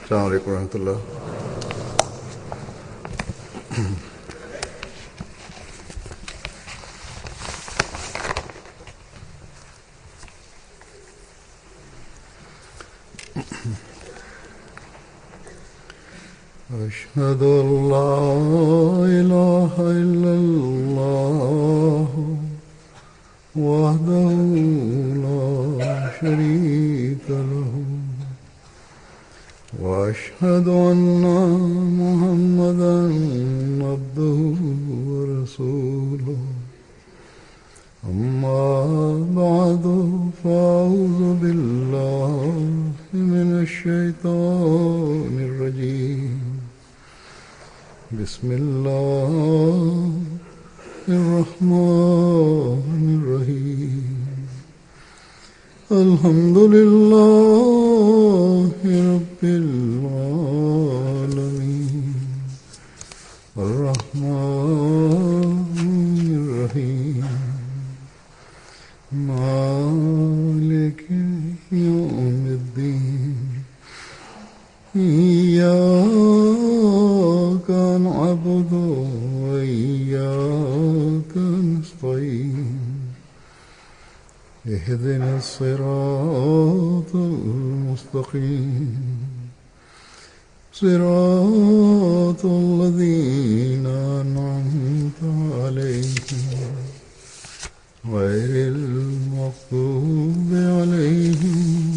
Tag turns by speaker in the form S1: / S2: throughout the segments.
S1: السلام عليكم ورحمة الله. أشهد أن لا إله إلا الله وحده لا شريك له وأشهد أن محمدا عبده ورسوله أما بعد فأعوذ بالله من الشيطان الرجيم بسم الله الرحمن الرحيم الحمد لله رب العالمين الرحمن الرحيم مالك يوم الدين إياك نعبد وإياك نستعين اهدنا الصراط المستقيم صراط الذين أنعمت عليهم غير المغضوب عليهم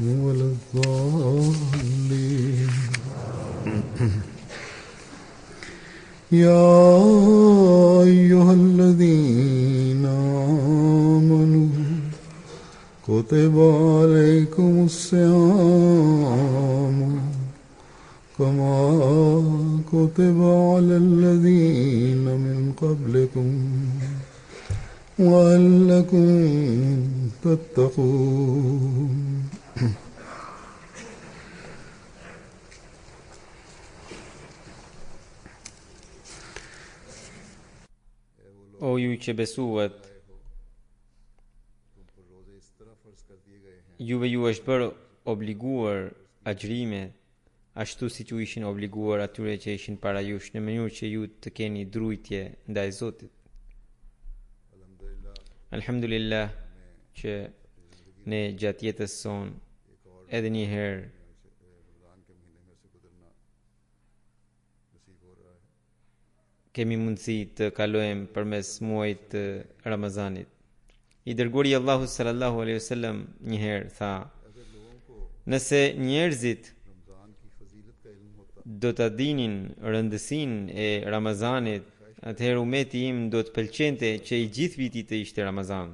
S1: ولا الضالين. يا أيها الذين آمنوا كتب عليكم الصيام كما كتب على الذين من قبلكم وَلَعَلَّكُمْ تَتَّقُونَ.
S2: O ju që besuat, juve ju është bërë obliguar agjërime, ashtu si që ishin obliguar atyre që ishin para jush, në mënyrë që ju të keni drujtje ndaj Zotit. Alhamdulillah që ne gjatë jetës son edhe një herë kemi mundësi të kalojmë përmes muajit të Ramazanit. I dërguari Allahu sallallahu alaihi wasallam një herë tha: nëse njerëzit do ta dinin rëndësinë e Ramazanit, atëherë umeti im do të pëlqente që i gjithë viti të ishte Ramazan.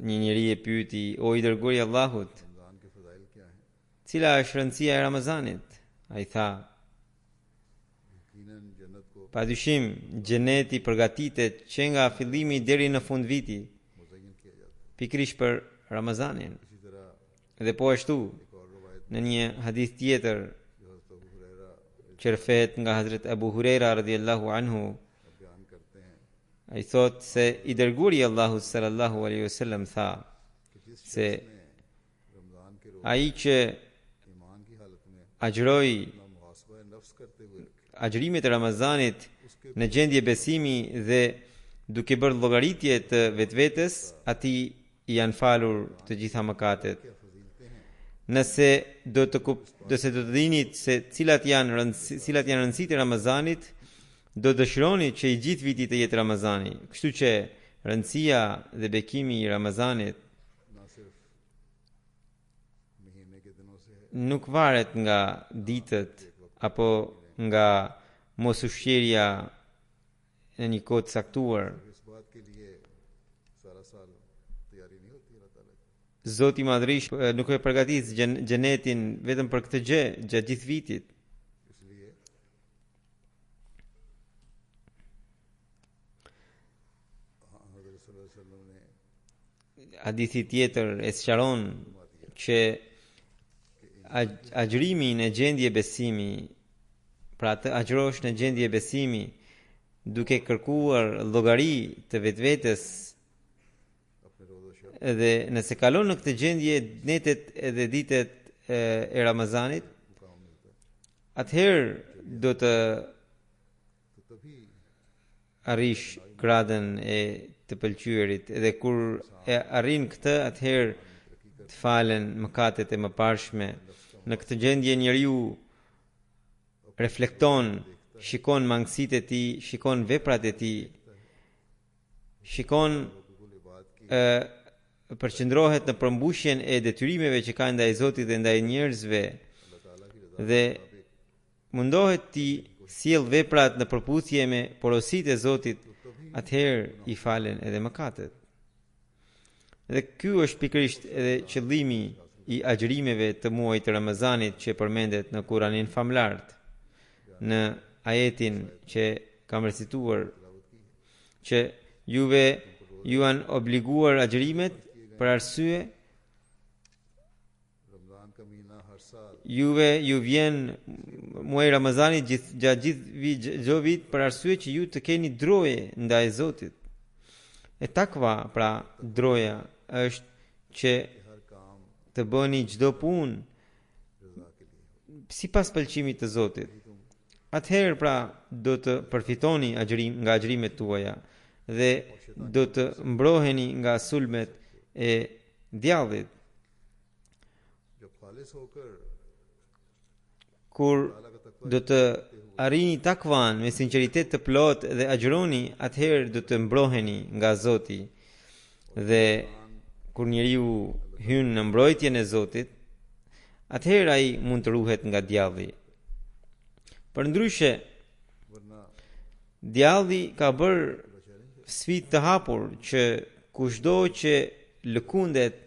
S2: Një njeri e pyeti: o i dërguari i Allahut, cila është rëndësia e Ramazanit? Ai tha: padyshim, xheneti përgatitet që nga fillimi deri në fund viti, pikërisht për Ramazanin. Dhe po ashtu, në një hadith tjetër që rëfet nga Hazret Abu Huraira radhiyallahu anhu, ai thot se i dërguari i Allahut sallallahu alaihi wasallam tha se ai që agjëroi agjërimet e Ramazanit në gjendje besimi dhe duke bërë llogaritje të vetvetes, atij i janë falur të gjitha mëkatet. Nëse do të dinit se cilat janë rëndësitë e Ramazanit, do dëshironi që i gjithë viti të jetë Ramazani. Kështu që rëndësia dhe bekimi i Ramazanit nuk varet nga ditët apo nga mosushqerja në një kohë të caktuar. Zoti i Madhërisht nuk e përgatis xhenetin vetëm për këtë gjë gjatë gjithë vitit. Hadithi tjetër e sqaron që agjërimi në gjendje besimi, pra të agjërosh në gjendje besimi, duke kërkuar llogari të vetvetes edhe nëse kalon në këtë gjendje netet edhe ditët e Ramazanit, atëherë do të arrish gradën e të pëlqyerit, edhe kur e arrin këtë, atëherë të falen mëkatet e mëparshme. Në këtë gjendje njeriu reflekton, shikon mangësitë e tij, shikon veprat e tij, shikon përqendrohet në përmbushjen e detyrimeve që ka ndaj Zotit dhe ndaj njerëzve dhe mundohet të sjell veprat në përputhje me porositë e Zotit, atëherë i falen edhe mëkatet. Dhe ky është pikërisht edhe qëllimi i agjërimeve të muajit të Ramazanit që përmendet në Kur'anin famlart. Në ajetin që kam recituar, që juve ju janë obliguar agjërimet për arsye ju vjen muaji Ramazanit gjatë çdo vit për arsye që ju të keni droje ndaj Zotit. E takva, pra droja, është që të bëni çdo punë sipas pëlqimit të Zotit. Atëherë pra do të përfitoni nga agjërimet tuaja dhe do të mbroheni nga sulmet e djallit. Kur do të arrini takvan me sinqeritet të plot dhe agjëroni, atëherë do të mbroheni nga Zoti. Dhe kur njeriu hyn në mbrojtjen e Zotit, atëherë ai mund të ruhet nga djalli. Përndryshe, djalli ka bërë sfidë të hapur që kushdo që lëkundet,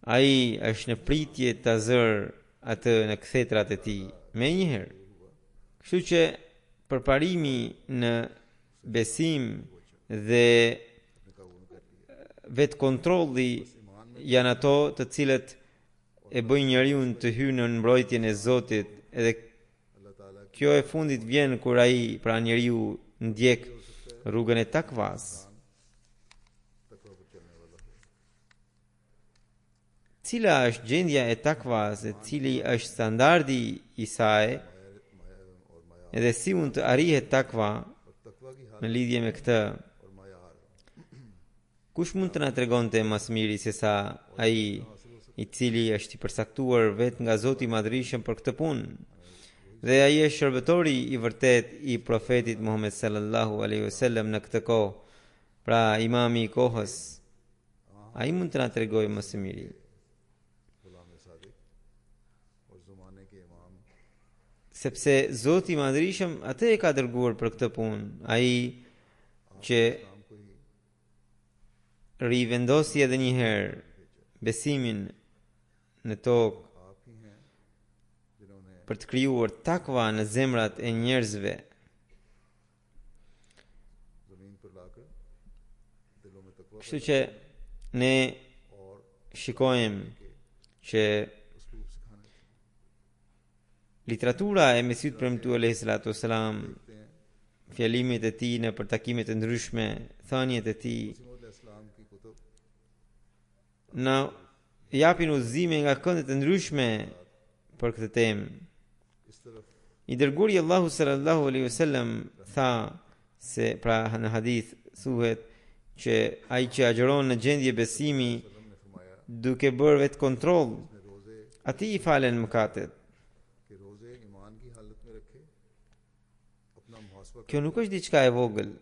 S2: ai është në pritje ta zërë atë në kthetrat e tij me njëherë. Kështu që përparimi në besim dhe vetë kontrolli janë ato të cilët e bëjnë njeriu të hyjë në mbrojtjen e Zotit, edhe kjo e fundit vjen kur ai, pra njeriu, ndjek rrugën e takvas. Cila është gjendja e takvas, e cili është standardi i saj, edhe si mund të arrihet takva në lidhje me këtë? Kush mund të na tregonte më së miri se sa ai i cili është i përcaktuar vetë nga Zoti i Madhërisht për këtë punë? Dhe ai është shërbëtori i vërtet i profetit Muhammed sallallahu alaihi wasallam në këtë kohë, pra imami i kohës. Ai mund të na tregojë më së miri. Sepse Zoti i Madhërisht atë e ka dërguar për këtë punë, ai që rivendosi edhe një herë besimin në tokë për të krijuar takva në zemrat e njerëzve. Kështu që ne shikojmë që literatura e Mesihut premtuar alayhi salatu wasalam, fjalimet e tij në për takimet e ndryshme, thënjet e tij na japin udhëzime nga këndet e ndryshme për këtë temë. I dërguari Allahu sallallahu alaihi wasallam tha se, pra në hadith thuhet që ai që agjeron në gjendje besimi duke bërë vetë kontroll, atij i falen mëkatet. Kjo nuk është diçka e vogël.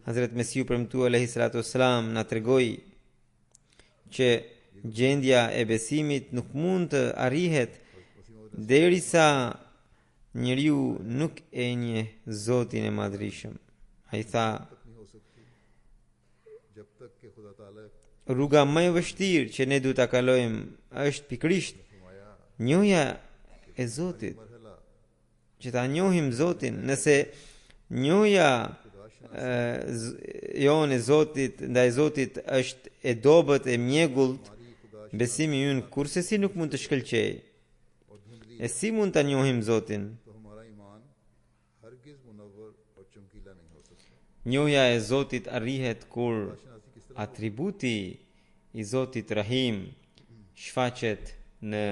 S2: Hazrat Mesihu premtuar alayhi salatu wassalam na tregoi që gjendja e besimit nuk mund të arrihet derisa njeriu nuk e njeh Zotin e Madhërisht. Ai tha, rruga më e vështirë që ne duhet ta kalojmë është pikërisht njohja e Zotit. Që ta njohim Zotin. Nëse njohja jonë e Zotit ndaj Zotit është e dobët e mjegullt, besimi ynë kurse si nuk mund të shkëlqejë. E si mund ta njohim Zotin? Njohja e Zotit arrihet kur atributi i Zotit Rahim shfaqet në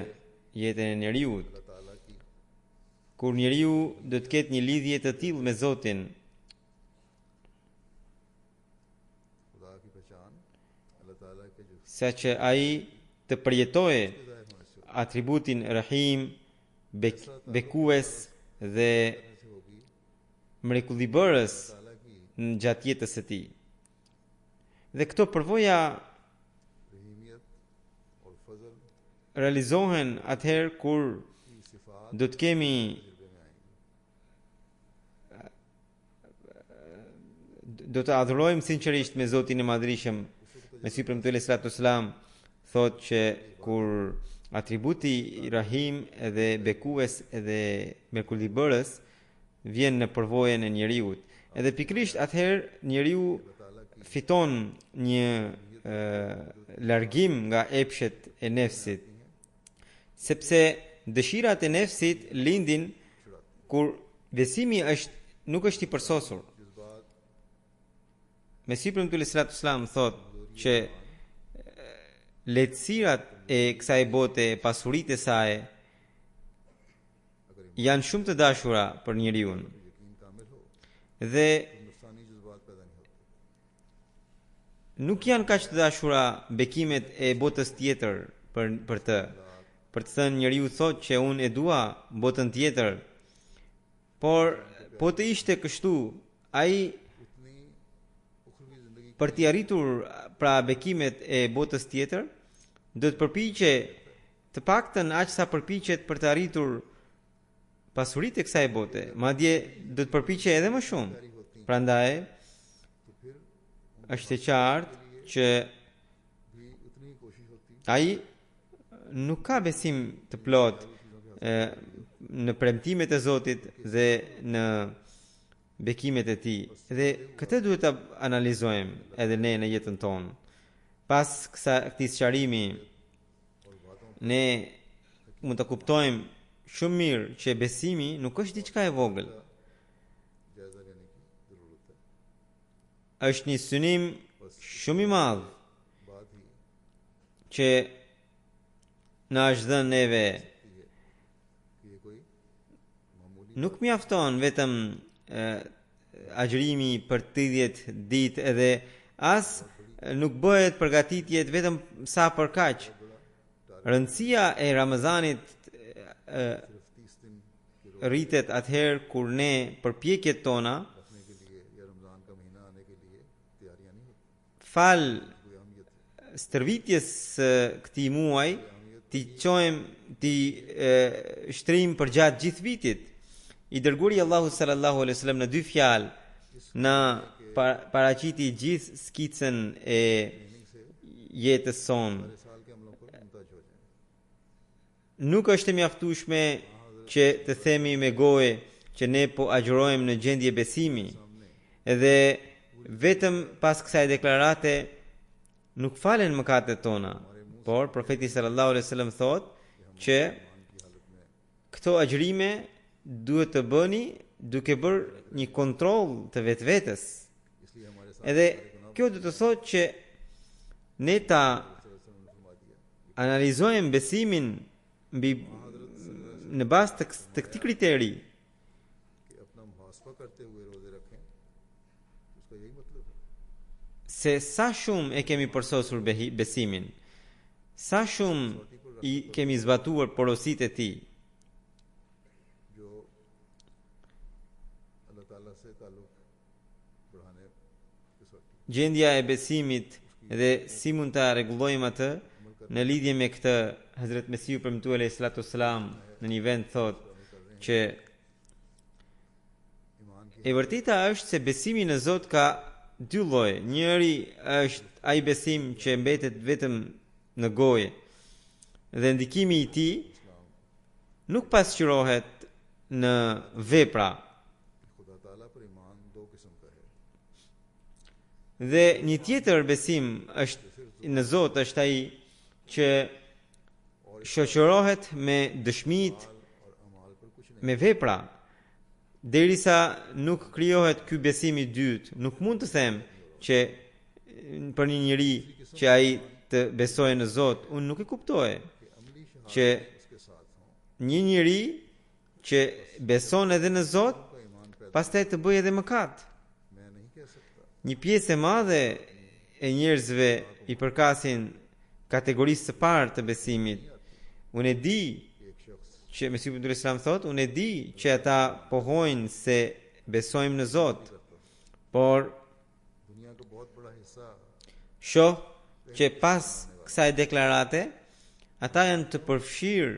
S2: jetën e njeriut. Kur njeriu do të ketë një lidhje të tillë me Zotin, sa që ai të përjetojë atributin Rahim, bekues dhe mrekullibërës në gjatë jetës së tij. Dhe këto përvoja realizohen atëherë kur do të kemi do të adhurojmë sinqerisht me Zotin e Madhrishëm. Mesiu premtues sallallahu alaihi wasallam thotë që kur atributi i Rahim edhe bekues edhe mrekullibërës vjen në përvojën e njeriut, edhe pikrisht atëherë njeriu fiton një largim nga epshet e nefsit, sepse dëshirat e nefsit lindin kur besimi nuk është i përsosur. Mesiu premtues sallallahu alaihi wasallam thotë që lehtësirat e kësaj bote, pasuritë e saj janë shumë të dashura për njeriu. Dhe nuk janë kaq të dashura bekimet e botës tjetër për të. Për të thënë njeriu thotë që unë e dua botën tjetër, por po të ishte kështu, ai për t'i arritur pra bekimet e botës tjetër, do të përpiqe të paktën aq sa përpiqet për të arritur pasuritë e kësaj bote, madje do të përpiqe edhe më shumë. Prandaj është e qartë që ai nuk ka besim të plot në premtimet e Zotit dhe në bekimet e tij. Dhe këtë duhet ta analizojmë edhe ne në jetën tonë. Pas këtij sqarimi, ne mund të kuptojmë shumë mirë që besimi nuk është diçka e vogël. Është një synim shumë i madh që na është dhënë neve. Nuk mjafton vetëm agjërimi për 30 ditë edhe as nuk bëhet përgatitjet vetëm sa për kaq. Rëndësia e Ramazanit rritet atëherë kur ne përpjekjet tona fal stërvitjes këtij muaji ti shtrim për gjatë gjithë vitit. I dërguari Allahu sallallahu alaihi wasallam në 2 fjalë na paraqiti gjithë skicën e jetës sonë. Nuk është e mjaftueshme që të themi me gojë që ne po agjërojmë në gjendje besimi, edhe vetëm pas kësaj deklarate nuk falen mëkatet tona, por profeti sallallahu alaihi wasallam thotë që këto agjërime duhet të bëni duke bërë një kontroll të vetvetes. Edhe kjo do të thotë që ne ta analizojmë besimin në bazë të këtij kriteri. Se sa shumë e kemi përsosur besimin, sa shumë i kemi zbatuar porositë e tij. Gjendja e besimit dhe si mund ta rregullojmë atë në lidhje me këtë, Hazrat Mesiu premtuar alayhi salatu wassalam në një vend thotë që e vërteta është se besimi në Zot ka 2 lloje. Njëri është ai besim që mbetet vetëm në gojë dhe ndikimi i tij nuk pasqyrohet në vepra. Dhe një tjetër besim është në Zot është ai që shoqërohet me dëshmitë, me vepra, derisa nuk krijohet ky besim i dytë. Nuk mund të them që për një njeri që ai të besojë në Zot, unë nuk e kuptoj që një njeri që beson edhe në Zot, pastaj të bëjë edhe mëkat. Një pjesë e madhe e njerëzve i përkasin kategorisë së parë të besimit. Unë e di që Mesihu ibn Islam thot, unë e di që ata pohojnë se besojmë në Zot, por shoh që pas kësaj deklarate ata janë të përfshirë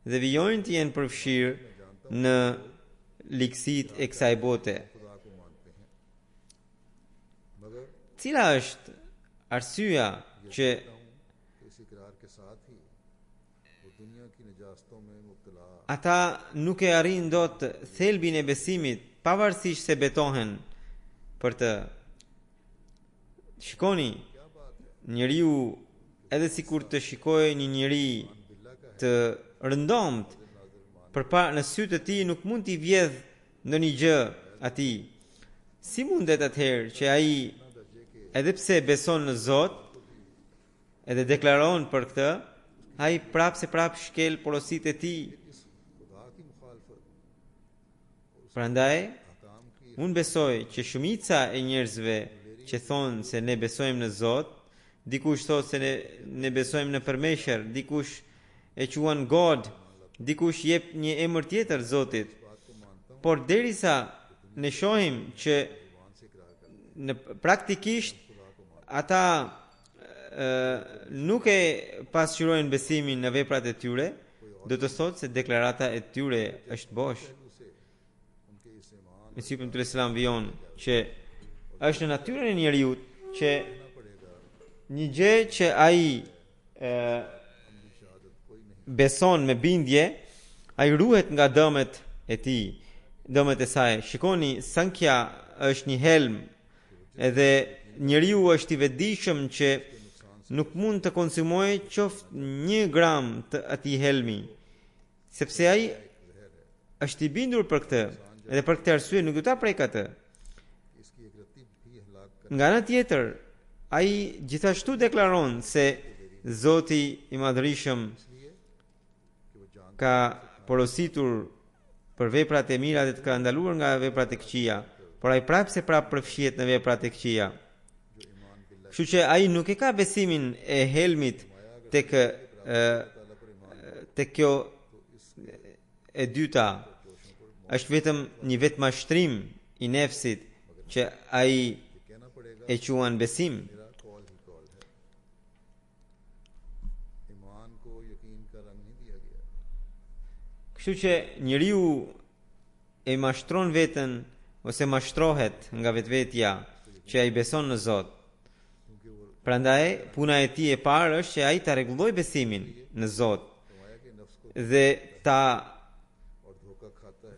S2: dhe vijojnë të jenë përfshirë në likësit e kësaj bote. Cila është arsyeja që ata nuk e arrin dot thelbin e besimit, pavarësisht se betohen për të? Shikoni, njeriu edhe sikur të shikojë një njeri të rëndomt në sytë të tij, nuk mund t'i vjedh ndonjë gjë atij. Si mundet atëherë që ai, edhe pse beson në Zot, edhe deklaron për këtë, ai prap shkel porositë e tij. Prandaj, unë besoj që shumica e njerëzve që thonë se ne besojmë në Zot, dikush thotë se ne besojmë në përmeshër, dikush e quan God, dikush jep një emër tjetër Zotit. Por derisa ne shohim që në praktikisht ata nuk e pasqyrojnë besimin në veprat e tyre, do të thotë se deklarata e tyre është bosh. Mesihu ibn Islam vijon që është në natyrën e njeriu që një gjë që ai beson me bindje, ai ruhet nga dëmet e tij, dëmet e saj. Shikoni, sankja është një helm, edhe njeriu është i vetëdijshëm që nuk mund të konsumojë qoftë 1 gram të atij helmi, sepse ai është i bindur për këtë, edhe për këtë arsye nuk do ta prek atë. Nga ana tjetër, ai gjithashtu deklaron se Zoti i Madhërisëm ka porositur për veprat e mira dhe të ka ndaluar nga veprat e këqija, por ai prap përfshihet në veprat e këqija. Kështu që ai nuk e ka besimin e helmit tek kjo e dyta. Është vetëm një vetë mashtrim i nefsit që ai e quan besim. Kështu që njeriu e mashtron veten ose mashtrohet nga vetvetja që ai beson në Zot. Prandaj puna e tij e parë është që ai ta rregullojë besimin në Zot dhe ta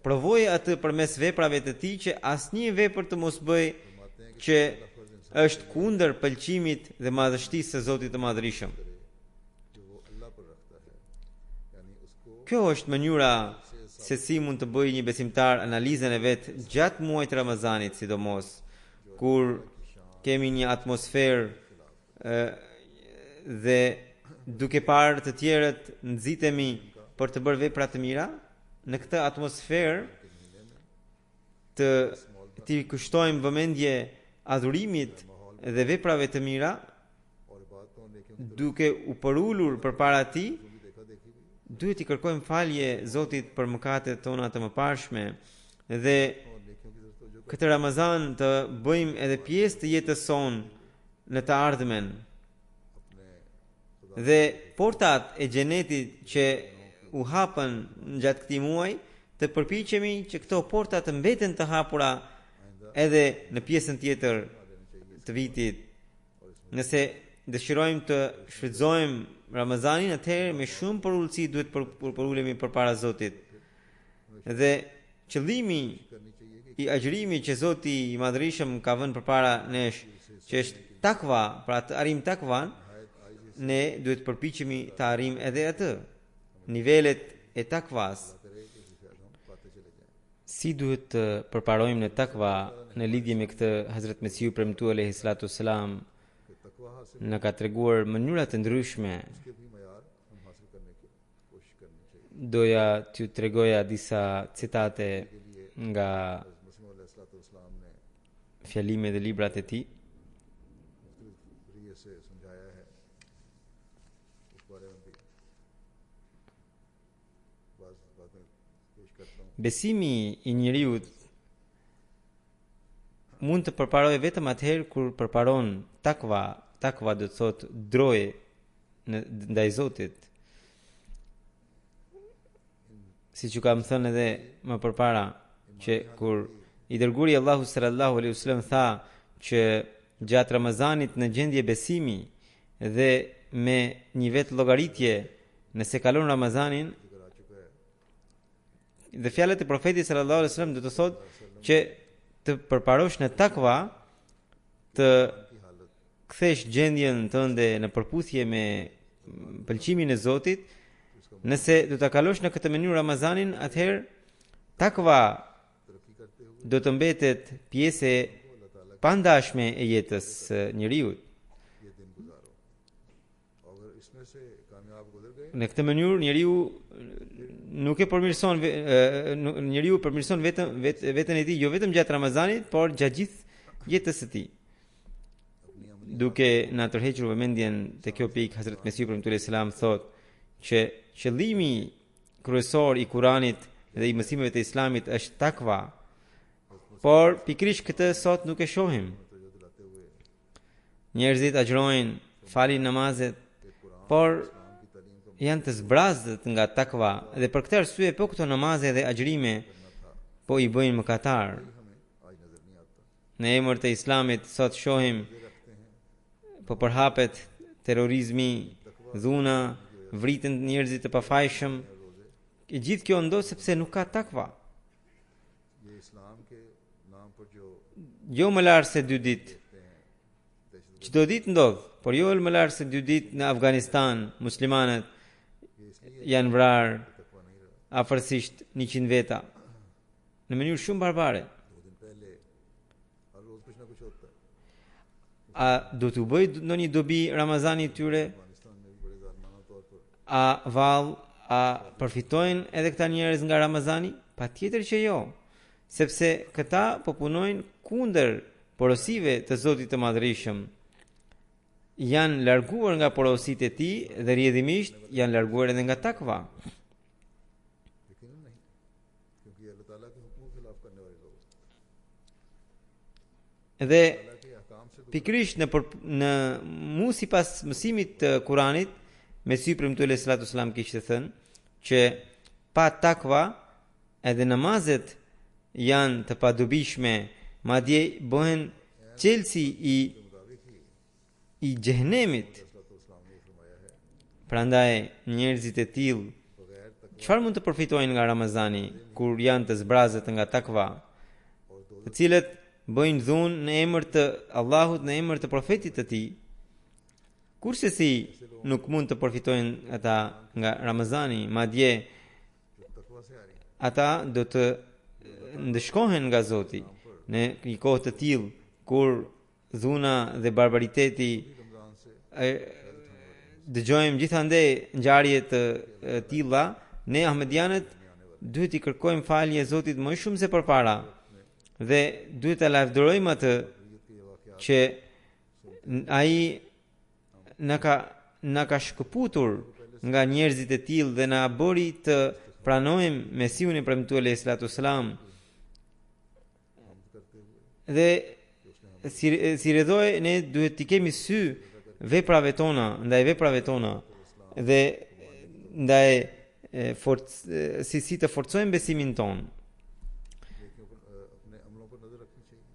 S2: provoj atë përmes veprave të tij që asnjë vepër të mos bëj që është kundër pëlqimit dhe madhështisë së Zotit të Madhërisëm. Kjo është mënyra se si mund të bëjë një besimtar analizën e vet gjatë muajit Ramazanit, sidomos kur kemi një atmosferë dhe duke parë të tjerët nxitemi për të bërë vepra të mira. Në këtë atmosferë të kushtojmë vëmendje adhurimit dhe veprave të mira, duke u përulur përpara tij, duhet i kërkojmë falje Zotit për mëkatet tona të mëparshme dhe këtë Ramazan të bëjmë edhe pjesë të jetës sonë në të ardhmen. Dhe portat e xhenetit që u hapën gjatë këtij muaji, të përpiqemi që këto porta të mbeten të hapura edhe në pjesën tjetër të vitit. Nëse dëshirojmë të shfrytëzojmë Ramazanin, atëherë me shumë përulësi duhet përulemi përpara Zotit. Dhe qëllimi i agjërimi që Zoti i Madhërisëm ka vënë përpara nesh, që është takva, pra të arrim takvan, ne duhet përpiqemi të arrim edhe atë, nivelet e takvas. Si duhet të përparojmë në takva në lidhje me këtë Hazrat Mesihu premtuar alayhi salatu selam
S1: तकवा हासिल
S2: në ka treguar mënyra të ndryshme.
S1: के भी मयार हम हासिल करने की कोशिश करनी चाहिए।
S2: Doja t'ju tregoja disa citate nga
S1: मसीह अलैहिस्सलाम ने
S2: fjalimet dhe librat e tij.
S1: तरीके से समझाया है, उस बारे में भी बातें पेश करता हूँ।
S2: Besimi i njeriut mund të përparojë vetëm atëherë kur përparon takva. Takva do të thotë droje ndaj Zotit. Siç ju kam thënë edhe më përpara që kur i dërguari Allahu sallallahu alaihi wasallam tha që gjatë Ramazanit në gjendje besimi dhe me një vetë llogaritje nëse kalon Ramazanin, dhe fjalët e profetit sallallahu alaihi wasallam do të thotë që të përparosh në takva, të kthesh gjendjen tënde në përputhje me pëlqimin e Zotit. Nëse do ta kalosh në këtë mënyrë Ramazanin, atëherë takva do të mbetet pjesë e pandashme e jetës së njeriu.
S1: ये दिन गुजारो, अगर इसमें से कामयाब गुजर गए
S2: Në këtë mënyrë njeriu nuk e përmirëson njeriu përmirëson veten e tij jo vetëm gjatë Ramazanit, por gjatë gjithë jetës së tij. Duke na tërhequr vëmendjen te kjo pikë, Hazrat Mesiu premtues selam thotë që qëllimi kryesor i Kuranit dhe i mësimeve të Islamit është takva, por pikërisht këtë sot nuk e shohim. Njerëzit agjërojnë, falin namazet, por janë të zbrazët nga takva dhe për këtë arsye po këto namaze dhe agjërime po i bëjnë mëkatar. Në emër të Islamit sot shohim po përhapet terrorizmi, dhuna, vriten njerëzit të pafajshëm. E gjithë kjo ndodh sepse nuk ka takva.
S1: ये इस्लाम के नाम पर जो
S2: Jo më larë se 2 ditë. Çdo ditë ndodh, por jo më larë se 2 ditë në Afganistan, muslimanët janë vrarë afërsisht 100 veta në mënyrë shumë barbare.
S1: 2 दिन पहले हर रोज कुछ ना कुछ होता है।
S2: A do t'u bëj ndonjë dobi Ramazani tyre?
S1: Afghanistan में भी बड़े जारमाना तौर पर
S2: A vallë, a përfitojnë edhe këta njerëz nga Ramazani? Patjetër që jo, sepse këta po punojnë kundër porosive të Zotit të Madhërisëm. Janë larguar nga porositë e tij dhe rrjedhimisht janë larguar edhe nga takva.
S1: यकीनन नहीं, क्योंकि ये अल्लाह ताला के हुक्मों के खिलाफ करने वाले लोग
S2: Dhe
S1: अल्लाह के अहकाम से
S2: pikrisht në mu sipas mësimit të Kuranit, Mesiu premtues sallallahu alaihi wasallam kishte thënë që pa takva edhe namazet janë të padobishme, madje bëhen qelsi i xhehenemit. Prandaj njerëzit e tillë çfarë mund të përfitojnë nga Ramazani kur janë të zbrazët nga takva, të cilët bëjnë dhunë në emër të Allahut, në emër të profetit të tij. Kurse si nuk mund të përfitojnë ata nga Ramazani, madje
S1: तकवा से आ रही है।
S2: ata do të ndëshkohen nga Zoti në një kohë të tillë kur dhuna dhe barbariteti
S1: Ramzan से
S2: dëgjojmë gjithandej ngjarje të tilla. Ne ahmedianët duhet i kërkojmë falje Zotit më shumë se përpara dhe duhet ta lavdërojmë atë që ai na ka shkëputur nga njerëzit e tillë dhe na bëri të pranojmë Mesiun e premtuar alayhi salatu wasalam. Dhe si rrethoj ne duhet të kemi sy veprave tona, ndaj veprave tona dhe ndaj si të forcojmë besimin ton.
S1: अपने अमलों पर नजर रखनी चाहिए।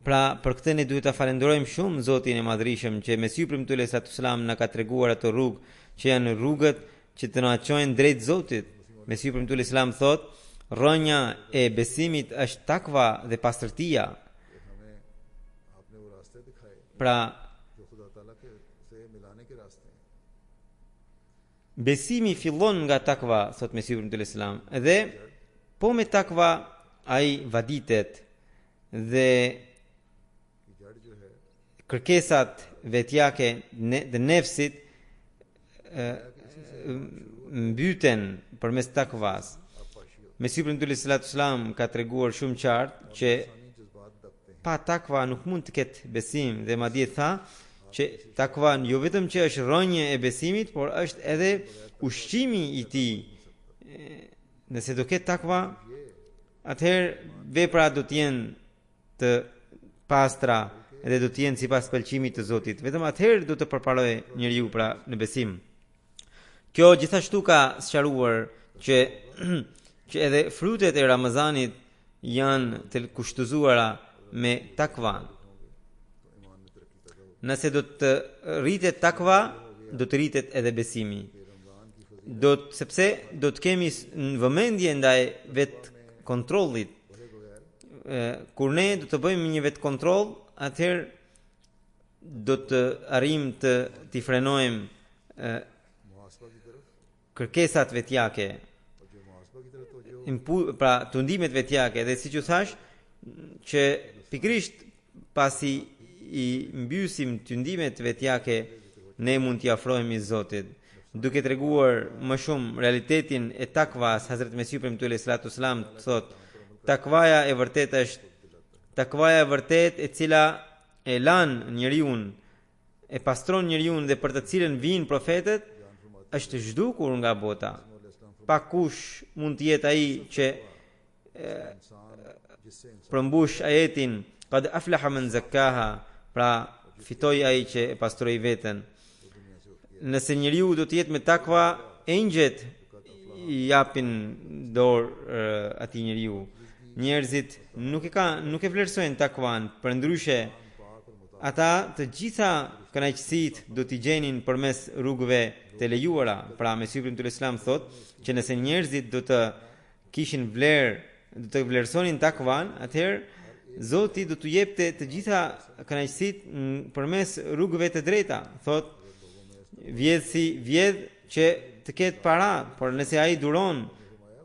S2: Pra për këtë ne duhet ta falenderojmë shumë Zotin e Madhërisëm që Mesiu premtuar alayhi salatu wasalam na ka treguar ato rrugë që janë rrugët që të na çojnë drejt Zotit. Mesiu premtuar alayhi salam thot, rrënja e besimit është takva dhe pastërtia.
S1: हमें आपने वो रास्ते दिखाए
S2: Pra
S1: जो खुदा ताला के से मिलाने के रास्ते हैं।
S2: besimi fillon nga takva, thot Mesiu premtuar alayhi salam, dhe po me takva ai vaditet dhe
S1: कि जड़ जो है
S2: kërkesat vetjake dhe nefsit mbyten përmes takvas. Mesihu premtuesi sallallahu alaihi wasallam ka treguar shumë qartë që pa takva nuk mund të ketë besim dhe madje tha që takva jo vetëm që është rrënje e besimit, por është edhe ushqimi i tij. Nëse do ketë takva, atëherë veprat do të jenë të pastra dhe do të jenë sipas pëlqimit të Zotit. Vetëm atëherë do të përparojë njeriu pra në besim. Kjo gjithashtu ka sqaruar që edhe frutet e Ramazanit janë të kushtozuara me takva. Nëse do të rritet takva, do të rritet edhe besimi. Sepse do të kemi vëmendje ndaj vetë kontrollit. Kur ne do të bëjmë një vetë kontroll, atëherë do të arrijmë të frenojmë kërkesat vetjake, pra tundimet vetjake, dhe siç u thash, që pikrisht pasi i mbysim tundimet vetjake, ne mund t'i afrohemi Zotit. Duke treguar më shumë realitetin e takvas, Hazrat Mesihu premtuesi sallallahu alaihi wasallam thot: takvaja e vërtet e cila e lan njeriu, e pastron njeriu dhe për të cilën vijnë profetët, është zhdukur nga bota. Pa kush mund të jetë ai që përmbush ajetin qad aflaha man zakkaha, pra fitoi ai që e pastroi veten. Nëse njeriu do të jetë me takva, engjëjt i japin dorë atij njeriu. Njerëzit nuk e vlerësojnë takvan, përndryshe ata të gjitha kënaqësitë do t'i gjenin përmes rrugëve të lejuara. Pra Mesihu premtuesi Islam thot që nëse njerëzit do të kishin vlerë, do të vlerësonin takvan, atëherë Zoti do t'u jepte të gjitha kënaqësitë përmes rrugëve të drejta. Thot vjedh që të ketë para, por nëse ai duron,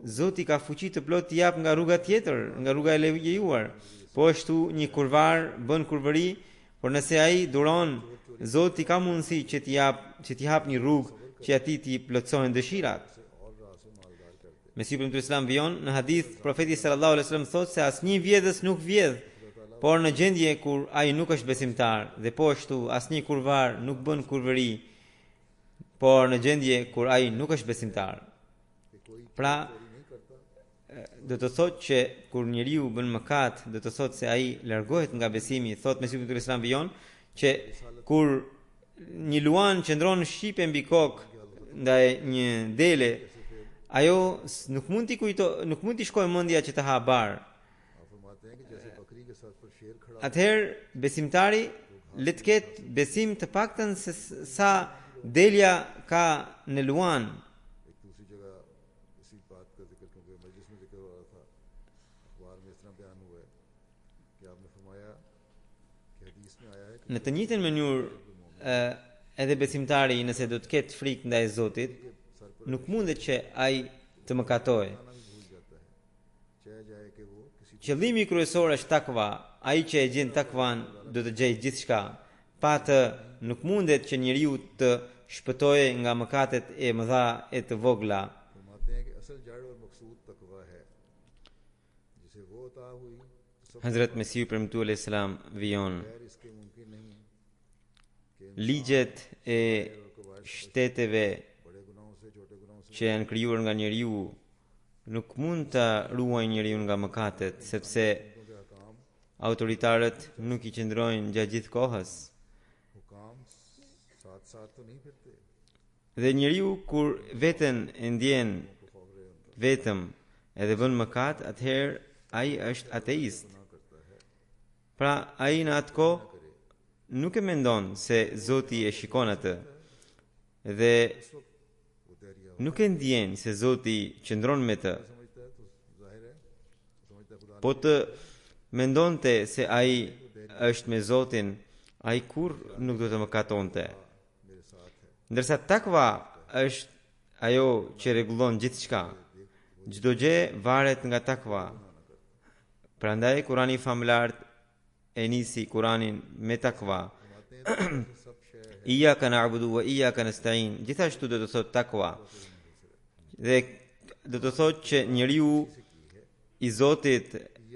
S2: Zoti ka fuqi të plot t'i jap nga rruga tjetër, nga rruga e lejuar. Po ashtu një kurvar bën kurvëri, por nëse ai duron, Zoti ka mundësi që t'i hap një rrugë që atij t'i plotësohen dëshirat. Mesihu premtuesi Islam vijon në hadith, profeti sallallahu alaihi wasallam thotë se asnjë vjedhës nuk vjedh, por në gjendje kur ai nuk është besimtar, dhe po ashtu asnjë kurvar nuk bën kurvëri, por në gjendje kur ai nuk është besimtar. Pra do të thotë që kur njeriu bën mëkat, do të thotë se ai largohet nga besimi. Thotë Mesihu premtuesi Islam vijon që kur një luan qëndron në shqipe mbi kokë ndaj një dele, ajo nuk mund t'i shkojë mendja që të ha bar. Atëherë besimtari le të ketë besim të paktën se sa delja ka në luan. Në të njëjtën mënyrë edhe besimtari, nëse do të ketë frikë ndaj Zotit, nuk mundet që ai të mëkatojë. Qëllimi kryesor është takva. Ai që e gjen takvan do të gjejë gjithçka. Pa të nuk mundet që njeriu të shpëtojë nga mëkatet e mëdha e të vogla. Hazrat Mesihu premtuesi selam vijon: ligjet e shteteve që janë krijuar nga njeriu nuk mund të ruajnë njeriu nga mëkatet, sepse autoritarët nuk i qëndrojnë gjatë gjithë kohës. Dhe njeriu kur veten e ndjen vetëm edhe bën mëkat, atëherë ai është ateist. Pra ai në atë kohë nuk e mendon se Zoti e shikon atë dhe nuk e ndjen se Zoti qëndron me të. Po të mendonte se ai është me Zotin, ai kur nuk do të mëkatonte. Ndërsa takva është ajo që rregullon gjithçka. Çdo gjë varet nga takva. Prandaj Kurani famlar e nisi Kuranin me takva Iyyaka na'budu wa iyyaka nasta'in. Gjithashtu do të thotë takwa. Dhe do të thotë që njeriu i Zotit,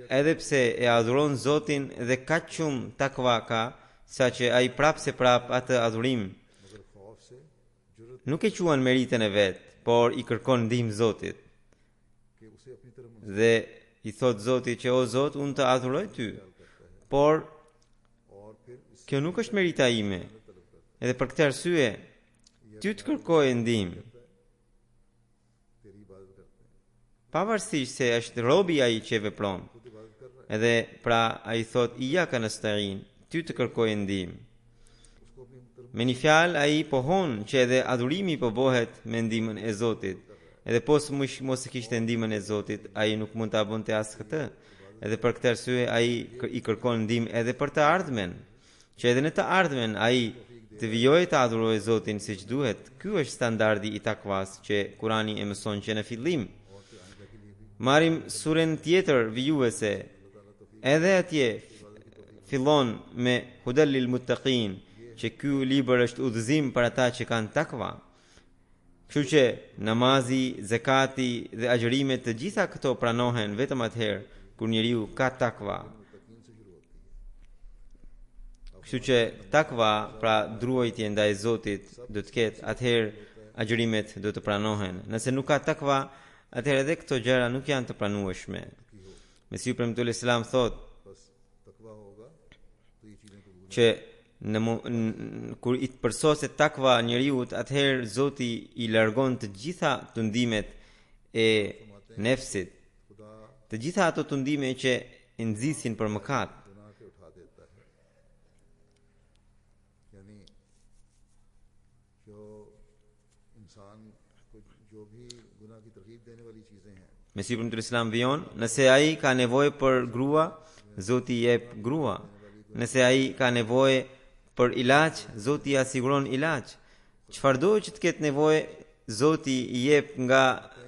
S2: edhe pse e adhuron Zotin dhe kaq shumë takwa ka, saqë ai prap se prap atë adhurim nuk e quan meritën e vet, por i kërkon ndihmë Zotit. Dhe i thot Zotit që o Zot, unë të adhuroj ty, por kjo nuk është merita ime. Edhe për këtë arsye, ty të kërkoj ndihmë. Pavarësisht se është robi ai që vepron. Edhe pra ai thot iyyaka nasta'in, ty të kërkoj ndihmë. Me një fjalë ai pohon që edhe adhurimi po bëhet me ndihmën e Zotit. Edhe mos e kishte ndihmën e Zotit, ai nuk mund ta bënte as këtë. Edhe për këtë arsye ai i kërkon ndihmë edhe për të ardhmen, që edhe në të ardhmen ai të vijojë të adhurojë Zotin siç duhet. Ky është standardi i takvas që Kurani e mëson që në fillim. Marim surën tjetër vijuese. Edhe atje fillon me hudal lil muttaqin, që ky libër është udhëzim për ata që kanë takva. Kështu që namazi, zakati dhe agjërimet, të gjitha këto pranohen vetëm atëherë kur njeriu ka takva. Kështu që takva, pra druajtje ndaj Zotit, do të ketë, atëherë agjërimet do të pranohen. Nëse nuk ka takva, atëherë edhe këto gjëra nuk janë të pranueshme. Mesiu premtuar Islam thot që kur i përsoset takva njeriut, atëherë Zoti i largon të gjitha tundimet e nefsit, të gjitha ato tundime që i nxisin për mëkat. Mesiu premtuar Islam vion, nëse ai ka nevojë për grua, Zoti i jep grua. Nëse ai ka nevojë për ilaç, Zoti i asiguron ilaç. Çfarëdo që të ketë nevojë, Zoti i jep nga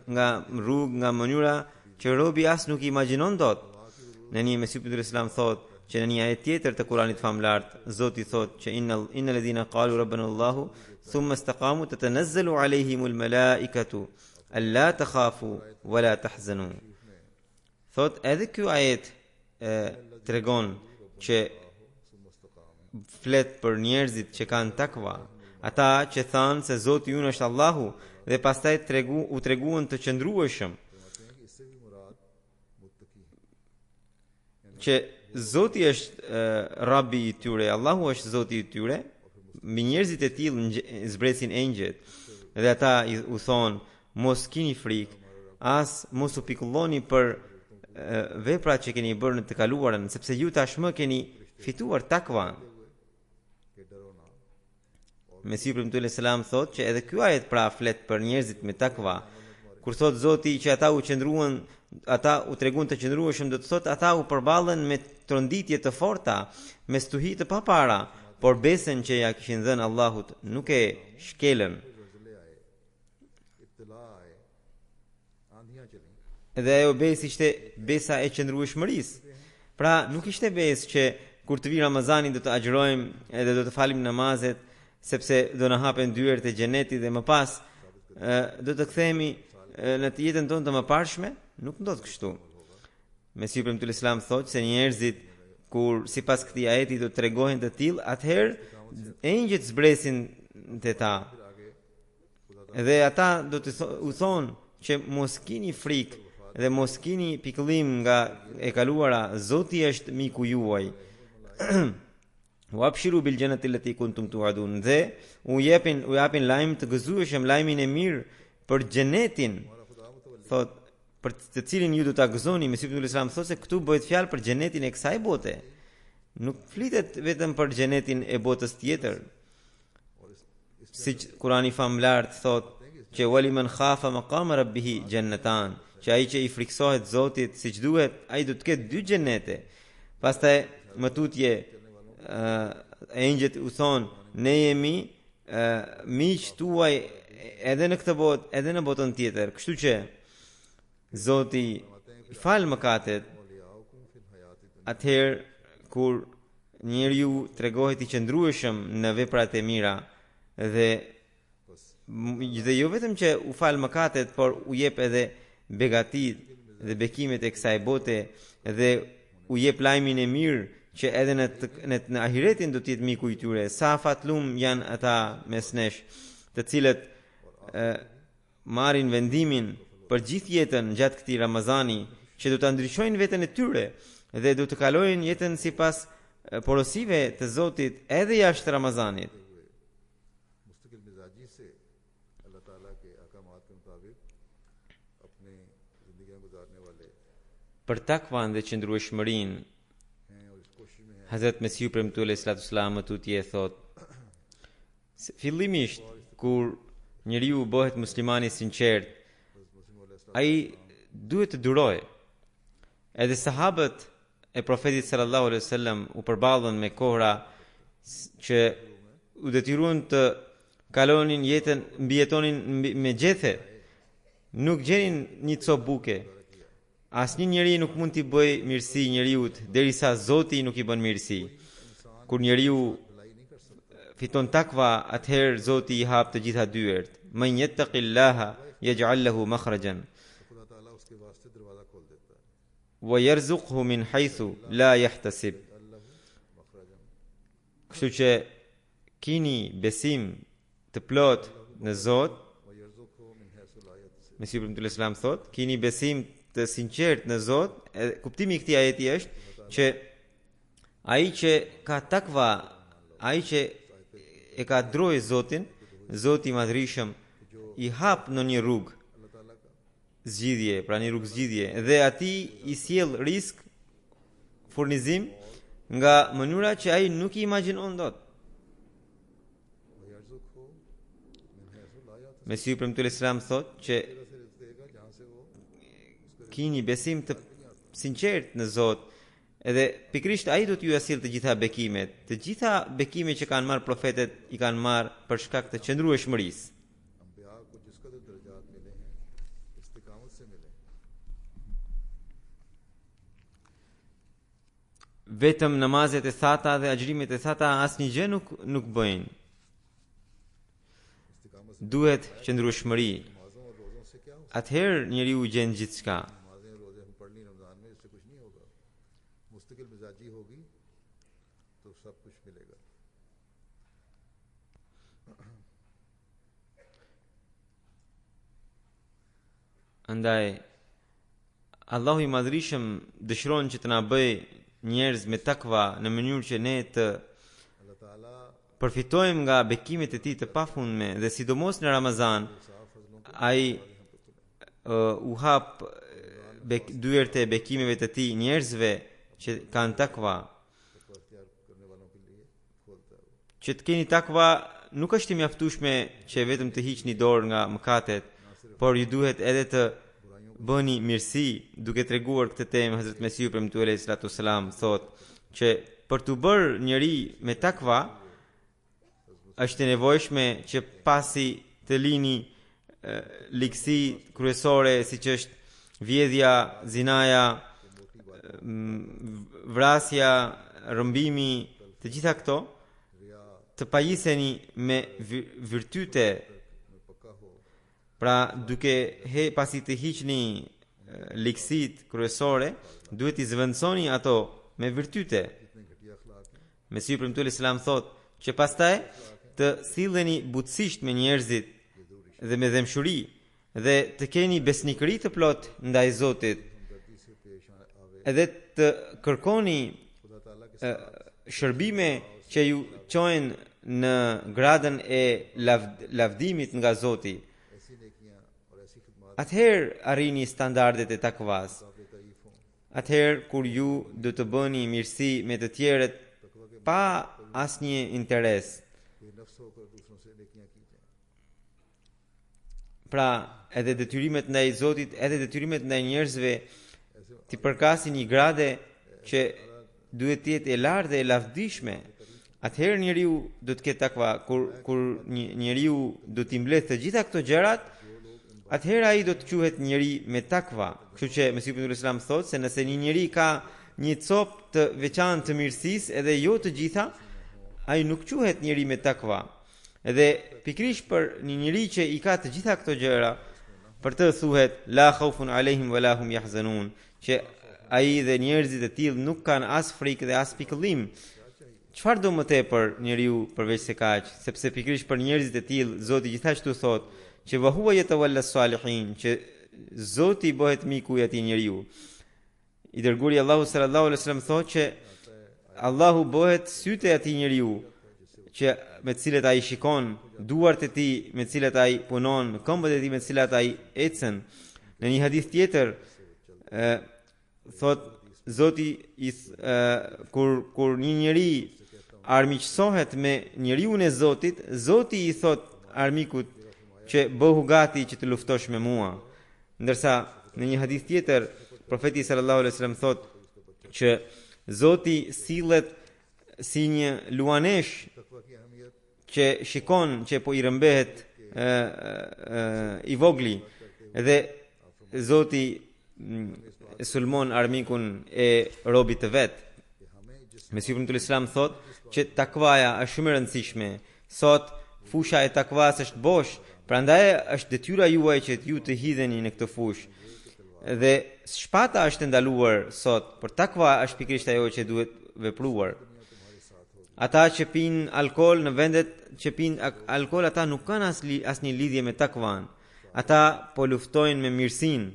S2: rrugë, nga mënyra që robi as nuk i imagjinon dot. Në një Mesiu premtuar Islam thot që në një ajet tjetër të Kuranit famlart, Zoti thot që innal ladhina qalu rabbana Allahu thumma istaqamu tatanazzalu alayhimul malaikatu alla takhafu wala tahzanu. Thot edhe ky ajet tregon që flet për njerëzit që kanë takva, ata që thanë se Zoti ynë është Allahu dhe pastaj u treguan të qëndrueshëm, që Zoti është Rabbi i tyre, Allahu është Zoti i tyre. Mbi njerëzit e tillë zbresin engjëjt dhe ata u thonë mos keni frikë, as mos u pikulloni për veprat që keni bërë në të kaluarën, sepse ju tashmë keni fituar takvan. Mesiu premtuar selam thotë që edhe ky ajet pra flet për njerëzit me takva. Kur thot Zoti që ata u treguan të qëndrueshëm, do të thotë ata u përballën me tronditje të forta, me stuhi të papara, por besën që ja kishin dhënë Allahut nuk e shkelën. Edhe ajo besë ishte besa e qëndrueshmërisë. Pra nuk ishte besë që kur të vi Ramazani do të agjërojmë edhe do të falim namazet, sepse do na hapen dyert e xhenetit dhe më pas do të kthehemi në të jetën tonë të mëparshme. Nuk ndodh kështu. Mesiu premtuar Islam thotë se njerëzit kur sipas këtij ajeti do të tregohen të tillë, atëherë engjëjt zbresin te ta. Dhe ata do të u thonë që mos keni frikë dhe mos keni pikëllim nga e kaluara, Zoti është miku juaj. Wa abshiru bil jannati allati kuntum tu'adun. Dhe u japin lajm të gëzueshëm, lajmin e mirë për xhenetin. Thot për të cilin ju do ta gëzoni. Mesiu premtuar Islam thotë se këtu bëhet fjalë për xhenetin e kësaj bote. Nuk flitet vetëm për xhenetin e botës tjetër. Siç Kurani famlart thotë që waliman khafa maqama rabbih jannatan, që ai që i friksohet Zotit siç duhet, ai do të ketë 2 xhenete. Pastaj më tutje engjëjt u thon, ne jemi miq tuaj edhe në këtë botë, edhe në botën tjetër. Kështu që Zoti i fal mëkatet atëherë kur njeriu tregohet I qëndrueshëm në veprat e mira dhe jo vetëm që u fal mëkatet, por u jep edhe begatit dhe bekimet e kësaj bote dhe u jep lajmin e mirë që edhe në ahiretin do të jetë miku I tyre. Sa fatlum janë ata mes nesh, të cilët marrin vendimin për gjithë jetën gjatë këtij Ramazani që do ta ndryshojnë veten e tyre dhe do të kalojnë jetën sipas porosive të Zotit edhe jashtë Ramazanit. Për takvan dhe qëndrueshmërinë, Hazrat Mesihu premtuar alayhi salatu wasalam tutje thot: fillimisht kur njeriu bëhet musliman I sinqert, ai duhet të durojë. Edhe sahabët e profetit sallallahu alaihi wasallam u përballën me kohra që u detyruan të kalonin jetën, mbijetonin me gjethe, nuk gjenin një copë buke. Asnjë njeri nuk mund t'i bëj mirësi njeriut derisa Zoti nuk I bën mirësi. Kur njeriu fiton takva, atëherë Zoti I hap të gjitha dyert. Man yattaqillaha yaj'al lahu makhrajan wa yarzuqhu min haythu la yahtasib. Kështu që kini besim të plot në Zot. Mesihu premtuar Islam thot, kini besim të sinqert në Zot. Kuptimi I këtij ajeti është që ai që ka takva, ai që e ka drojë Zotin, Zoti I Madhrishëm I hap në një rrugë zgjidhje, pra një rrugë zgjidhje, dhe ati I sjell risk, furnizim nga mënyra që ai nuk I imagjinon dot. Mesihu premtuar Islam thot që kini besim të sinqert në Zot, edhe pikrisht ai do t'ju sjellë të gjitha bekimet. Të gjitha bekimet që kanë marrë profetet I kanë marrë për shkak të qëndrueshmërisë. Vetëm namazet e thata dhe agjërimet e thata asnjë gjë nuk bëjnë. Duhet qëndrueshmëri. Atëherë njeriu gjen gjithçka. Andaj Allahu I Madhrishëm dëshiron që të na bëj njerëz me takva në mënyrë që ne të përfitojmë nga bekimet e Tij të pafundme, dhe sidomos në Ramazan ai u hap dyert e bekimeve të Tij njerëzve që kanë takva. Që të keni takva nuk është I mjaftueshme që vetëm të hiqni dorë nga mëkatet, por ju duhet edhe të bëni mirësi. Duke treguar këtë temë, Hazrat Mesihu premtuar alayhi salatu wasalam thot që për të bërë njeri me takva është e nevojshme që pasi të lini ligësi kryesore siç është vjedhja, zinaja, vrasja, rrëmbimi, të gjitha këto të pajiseni me virtyte. Pra duke pasi të hiqni ligësit kryesore, duhet I zëvendësoni ato me virtyte. Mesihu premtuar Islam thot që pastaj të silleni butësisht me njerëzit dhe me dëmshuri dhe të keni besnikëri të plot ndaj Zotit, edhe të kërkoni shërbime që ju çojnë në gradën e lavdimit nga Zoti. Atëherë arrini standardet e takvas. Atëherë kur ju do të bëni mirësi me të tjerët pa asnjë interes. Pra, edhe detyrimet ndaj Zotit, edhe detyrimet ndaj njerëzve ti përkasin një grade që duhet të jetë e lartë dhe e lavdishme. Atëherë njeriu do të ketë takva. Kur njeriu do t'i mbledh të gjitha këto gjërat, atëherë ai do të quhet njeri me takva. Kështu që Mesihu premtuar Islam thotë se nëse një njeri ka një copë të veçantë të mirësisë, edhe jo të gjitha, ai nuk quhet njeri me takva. Edhe pikrisht për një njeri që i ka të gjitha këto gjëra, për të thuhet la khaufun alehim wala hum yahzanun, që ai dhe njerëzit e tillë nuk kanë as frikë dhe as pikëllim. Çfarë do më tepër njeriu përveç se kaq, sepse pikrisht për njerëzit e tillë Zoti gjithashtu thotë që wa huwa yatawalla salihin, që Zoti bëhet miku i atij njeriu. I dërguari Allahu sallallahu alaihi wasallam thotë që Allahu bëhet sytë e atij njeriu që me të cilët ai shikon, duart e tij me të cilët ai punon, këmbët e tij me të cilat ai ecën. Në një hadith tjetër thot Zoti kur një njeri armiqësohet me njeriun e Zotit, Zoti i thot armikut që bëhu gati që të luftosh me mua. Ndërsa në një hadith tjetër profeti sallallahu alaihi wasallam thot që Zoti sillet si një luanesh që shikon që po i rëmbehet i vogli, dhe Zoti sulmon armikun e robit të vet. Mesiu ibn Islam thot që takvaja është shumë e rëndësishme. Sot fusha e takvas është bosh, prandaj është detyra juaj që ju të hidheni në këtë fushë. Dhe shpata është ndaluar sot, por takva është pikërisht ajo që duhet vepruar. Ata që pinë alkool në vendet që pinë alkool, ata nuk kanë asnjë lidhje me takvan. Ata po luftojnë me mirësinë.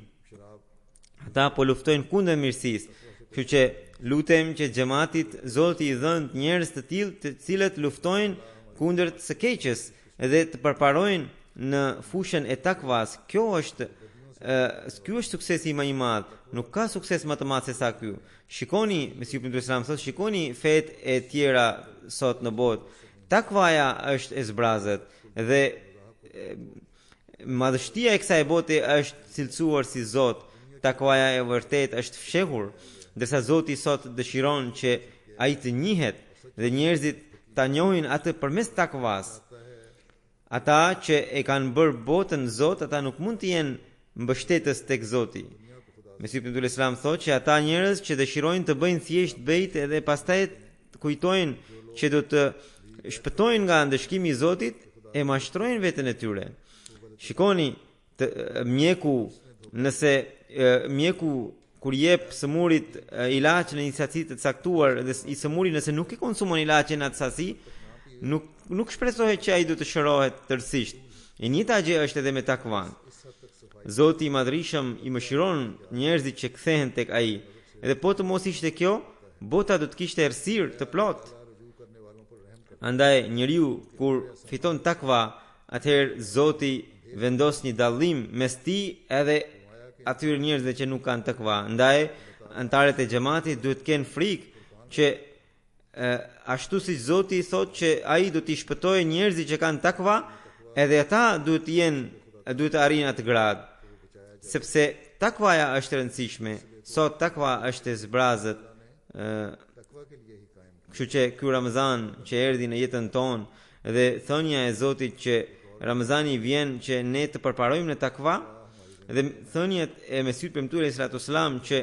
S2: Ata po luftojnë kundër mirësisë. Kështu që lutem që xhamatit Zoti i dhënë njerëz të tillë të cilët luftojnë kundër së keqes dhe të përparojnë në fushën e takvas. Ky është suksesi më i madh. Nuk ka sukses më të madh se sa ky. Shikoni, Mesiu ibn Islam thotë, shikoni fetë e tjera sot në botë. Takvaja është e zbrazët dhe madhështia e kësaj bote është cilësuar si Zot. Takvaja e vërtet është fshehur, ndërsa Zoti sot dëshiron që ai të njihet dhe njerëzit ta njohin atë përmes takvas. Ata që e kanë bërë botën Zot, ata nuk mund të jenë mbështetës tek Zoti. Mesiu ibn Islam thotë që ata njerëz që dëshirojnë të bëjnë thjesht bejt edhe pastaj kujtojnë që do të shpëtojnë nga ndëshkimi i Zotit, e mashtrojnë veten e tyre. Shikoni mjeku, nëse mjeku kur jep sëmurit ilaç në një sasi të caktuar dhe i sëmuri nëse nuk i konsumon ilaçin atë sasi, nuk shpresohet që ai do të shërohet tërësisht. E njëjta gjë është edhe me takvan. Zoti i Madhrishëm i mëshiron njerëzit që kthehen tek ai. Edhe po të mos ishte kjo, bota do të kishte errësirë të plotë. Andaj njeriu kur fiton takva, atëherë Zoti vendos një dallim mes tij edhe atyre njerëzve që nuk kanë takva. Andaj antarët e xhamatit duhet të kenë frikë që ashtu si Zoti thotë që ai do t'i shpëtojë njerëzit që kanë takva, edhe ata duhet të arrijnë atë grad. Sepse takvaja është e rëndësishme. Sot takva është e zbrazët. Kështu që ky Ramazan që erdhi në jetën tonë dhe thënia e Zotit që Ramazani vjen që ne të përparojmë në takva, dhe thënjet e Mesiut premtuar sallallahu alaihi wasallam që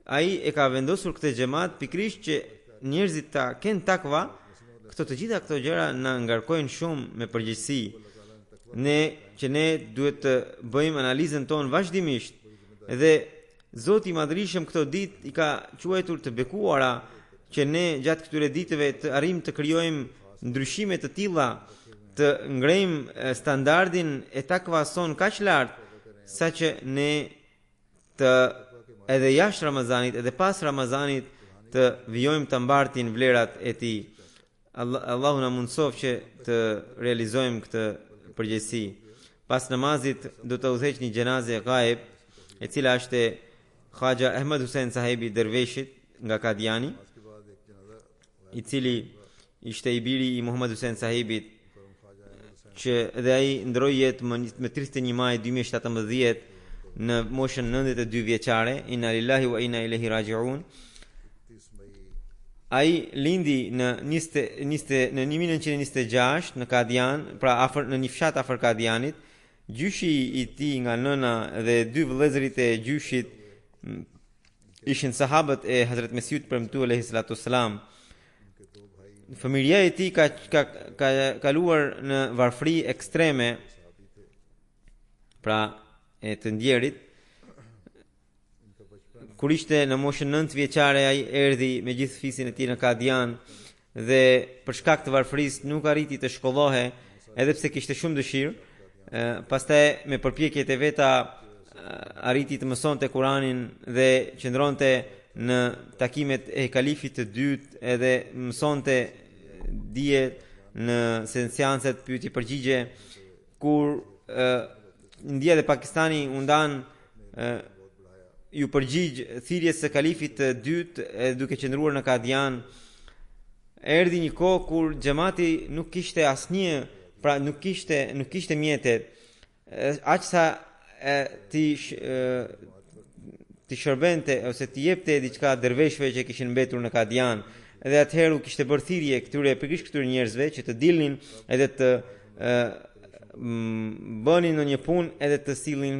S2: ai e ka vendosur këtë xhamat pikrisht që njerëzit ta kenë takva, të gjitha këto gjëra na ngarkojnë shumë me përgjegjësi. Ne duhet të bëjmë analizën tonë vazhdimisht. Dhe Zoti i Madhrishëm këto ditë i ka quajtur të bekuara që ne gjatë këtyre ditëve të arrijmë të krijojmë ndryshime të tilla, të ngrejmë standardin e takvas son kaq lart saqë ne të edhe jashtë Ramazanit edhe pas Ramazanit të vijojmë të mbartin vlerat e tij. Allahu na mundsof që të realizojmë këtë përgjegjësi. Pas namazit do të udhëheq një xhenaze ghaib, e cila është Khaja Ahmed Hussein Sahibi Derveshit nga Kadiani, i cili ishte i biri i Muhammad Hussein Sahibit, që dhe ai ndroi jetë më 31 maj 2017 në moshën 92 vjeçare. Inna lillahi wa inna ilaihi raji'un. Ai lindi në 1926 në Kadian, pra në një fshat afër Kadianit. Gjyshi i tij nga nëna dhe dy vëllezërit e gjyshit ishin sahabët e Hazrat Mesiut premtu alayhi salatu wassalam. Familja e tij ka kaluar në varfëri ekstreme, pra e të ndjerit. Kur ishte në moshën 9 vjeçare, ai erdhi me gjithë fisin e tij në Kadian dhe për shkak të varfërisë nuk arriti të shkollohe, edhe pse kishte shumë dëshirë. Pastaj me përpjekjet e veta arriti të mësonte Kur'anin dhe qëndronte në takimet e kalifit të dytë, edhe mësonte dije në seanset pyetje përgjigje. Kur India dhe Pakistani u ndan ju përgjigj thirrjes së kalifit të dytë duke qëndruar në Kadian, erdhi një kohë kur xhamati nuk kishte asnjë, pra nuk kishte mjetet, aq sa ti shërbente ose ti jepte diçka derveshëve që kishin mbetur në Kadian. Edhe atëherë kishte bërë thirrje këtyre njerëzve që të dilnin edhe të bënin në një punë edhe të sillnin,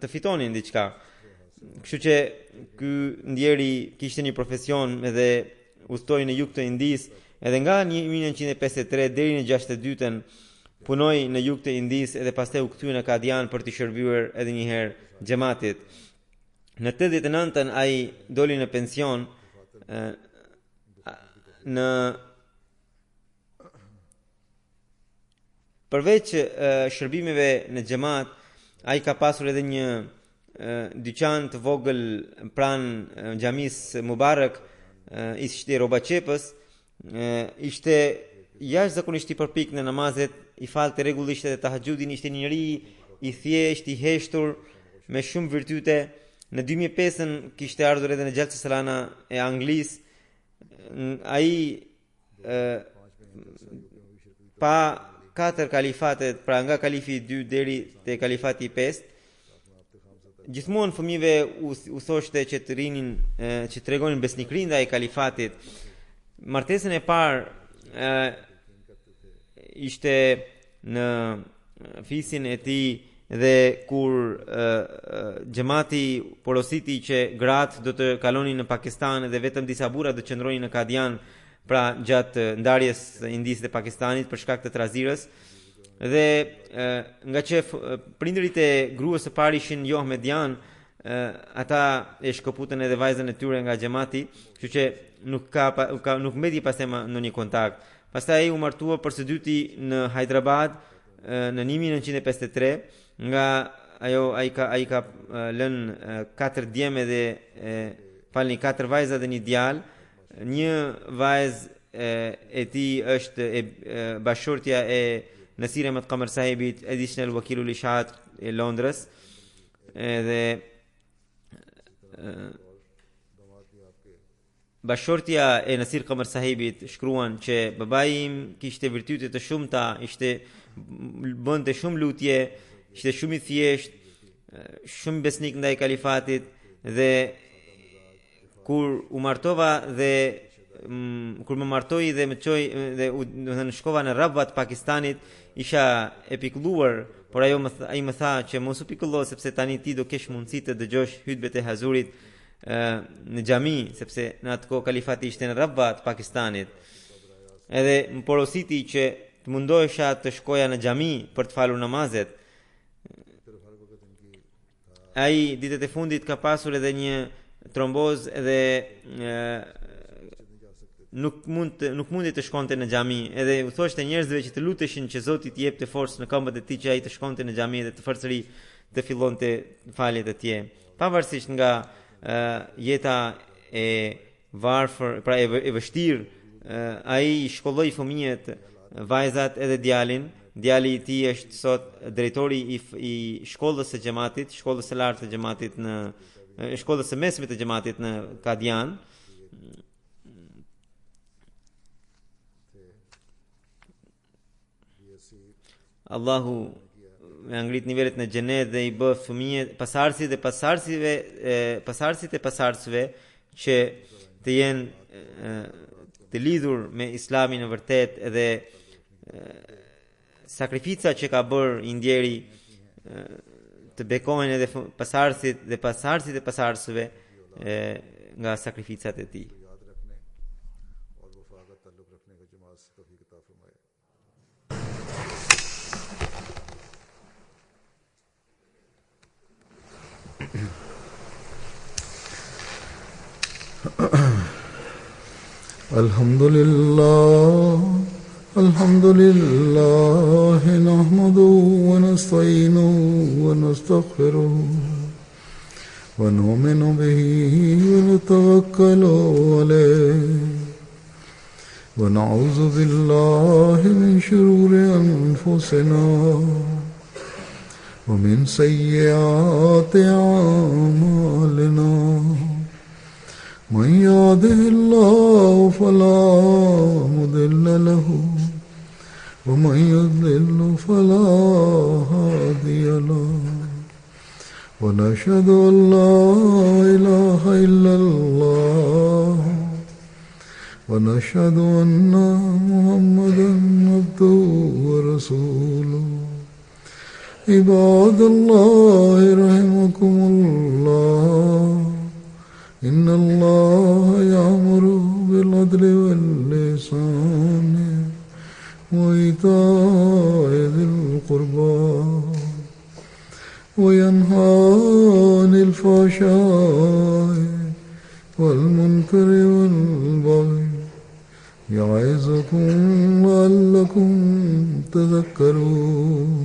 S2: të fitonin diçka. Kështu që ky ndjeri kishte një profesion edhe udhtoi në jug të Indis, edhe nga 1953 deri në 62-ën punoi në jug të Indis, edhe pastaj u kthye në Kadian për të shërbyer edhe një herë xhamatit. Në 89-ën ai doli në pension. Përveç shërbimeve në xhamat, ai ka pasur edhe një dyqan të vogël pranë xhamisë Mubarak, ishte Robaçepës. Ishte jashtëzakonisht i përpik në namazet, i falte rregullisht edhe tahajjudin, ishte një njeri i thjeshtë, i heshtur, me shumë virtyte. Në 2005-ën kishte ardhur edhe në Gjalsa Salana e Anglisë. Ai pa 4 kalifatet, pra nga kalifi i 2 deri te kalifati i 5, gjithmonë fëmijëve u thoshte që të rinin, që tregonin besnikëri ndaj kalifatit. Martesën e parë ishte në fisin e tij, dhe kur xhamati porositi që gratë do të kalonin në Pakistan dhe vetëm disa burra do të qëndronin në Kadian, pra gjatë ndarjes së Indisë dhe Pakistanit për shkak të trazirës. Dhe nga që prindërit e gruas së parë ishin jo ahmedian, ata e shkëputën edhe vajzën e tyre nga xhamati, kështu që nuk mbeti pastaj ndonjë kontakt. Pastaj ai u martua për së dyti në Hyderabad në 1953, nga ai ka lënë 4 djemë dhe 4 vajza dhe një djalë. Një vajzë e tij është bashortja e Nasir Ahmed Qamar sahibit, additional wakilul ishaat e Londrës. Dhe bashortja e Nasir Qamar sahibit shkruan që babai im kishte virtyte të shumta, bënte shumë lutje, ishte shumë i thjesht, shumë besnik ndaj kalifatit, dhe kur u martova dhe kur më martoi dhe më çoi dhe në shkova në Rabbat Pakistanit, isha e pikëlluar, por ai më tha që mos u pikëllo, sepse tani ti do kesh mundësi të dëgjosh hutbet e Hazurit në xhami, sepse në atë kohë kalifati ishte në Rabbat Pakistanit. Edhe më porositi që të mundohesha të shkoja në xhami për të falur namazet. Ai ditët e fundit ka pasur edhe një tromboz edhe nuk mundi të shkonte në xhami, edhe u thoshte njerëzve që të luteshin që Zoti t'i jepte forcë në këmbët e tij që ai të shkonte në xhami dhe të përsëri të fillonte faljet e tij. Pavarësisht nga jeta e varfër, pra e vështirë, ai shkolloi fëmijët, vajzat edhe djalin. Djali i tij është sot drejtori i shkollës së xhamatit, shkollës së lartë të xhamatit shkollës së mesme të xhamatit në Kadian. Allahu me ngrit nivelet në xhenet dhe i bë fëmijë pasardhësit dhe pasardhësit e pasardhësve që të jenë të lidhur me Islamin e vërtet, edhe sakrifica që ka bërë i ndjeri të bekohen edhe pasardhësit dhe pasardhësit e pasardhësve, nga sakrificat e tij.
S1: याद रखने और वफा का ताल्लुक रखने का जमात से तौफीक अता फरमाए। الحمد لله نحمده ونستعينه ونستغفره ونؤمن به ونتوكل عليه ونعوذ بالله من شرور أنفسنا ومن سيئات أعمالنا من يهده الله فلا مضل له ومن يضلل فلا هادي له ونشهد أن لا إله إلا الله ونشهد أن محمدا عبده ورسوله عباد الله رحمكم الله إن الله يأمر بالعدل والإحسان وإيتاء ذي القربى وينهى عن الفحشاء والمنكر والبغي يعظكم لعلكم تذكرون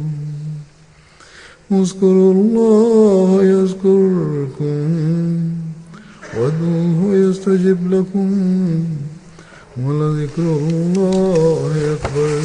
S1: اذكروا الله يذكركم وادعوه يستجب لكم ولذكر الله أكبر.